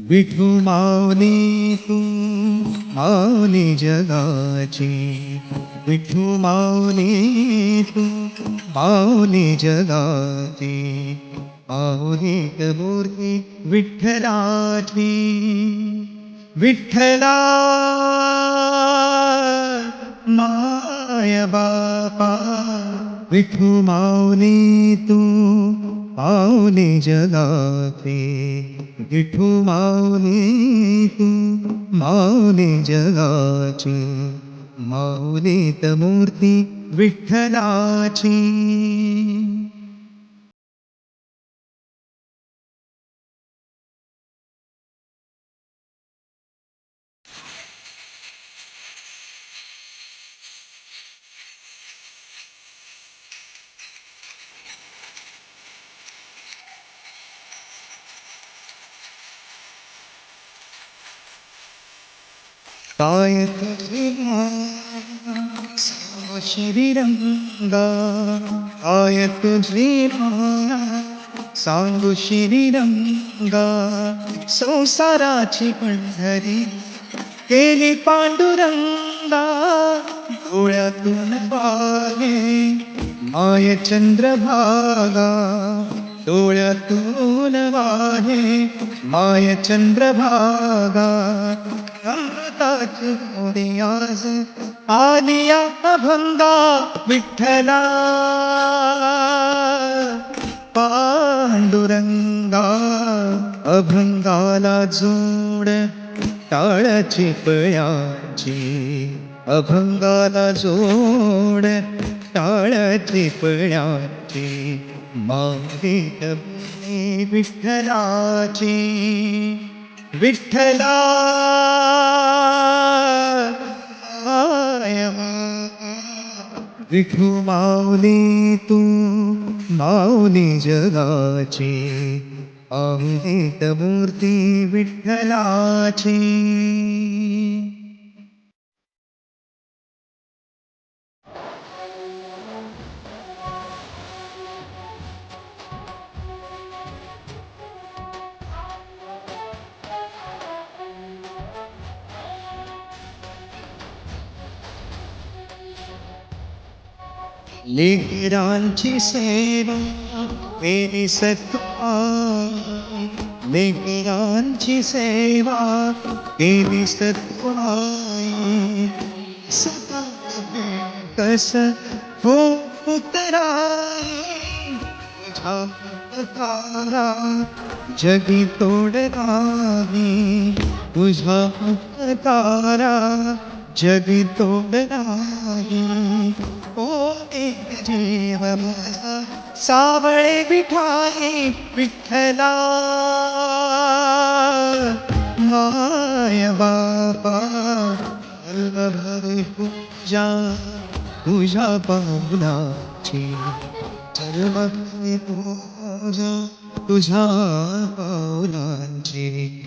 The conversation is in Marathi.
विठू माऊली तू माऊली जगाची, विठू माऊली तू माऊली जगाची, माऊली मूर्ती विठ्ठलाची. विठ्ठला माय बापा, विठू माऊली तू माऊली जगाची, विठू माऊली तू माऊली जगाची, माऊलीत मूर्ती विठ्ठलाची. काय तुझी श्रीरंगा, काय तुझी सांगू श्रीरंगा, संसाराची पंढरी केली पांडुरंगा. डोळ्यातून पाहे माय चंद्रभागा, डोळ्यातून वाहे माय चंद्रभागा. अमृताची गोडी आज आलिया अभंगा, विठ्ठला पांडुरंगा. अभंगाला जोड टाळाची पळ्याची, अभंगाला जोड टाळाची पळ्याची, माऊलीत विठ्ठलाची. विठ्ठला विठू माऊली तू माऊली जगाची, माऊलीत मूर्ती विठ्ठलाची. लेकरांची सेवा केली सत्वाई, लेकरांची सेवा केली सत्वाई. सदा कस हो उतराई, तुझा तारा जगी तोडणारी, तुझा तारा जगी तोडणारी. ओ एक जीव माझा सावळे विठाई, विठ्ठला माय बापा. सर्वभर पूजा तुझ्या पावलाची, सर्वभर पूजा तुझ्या पावलाची.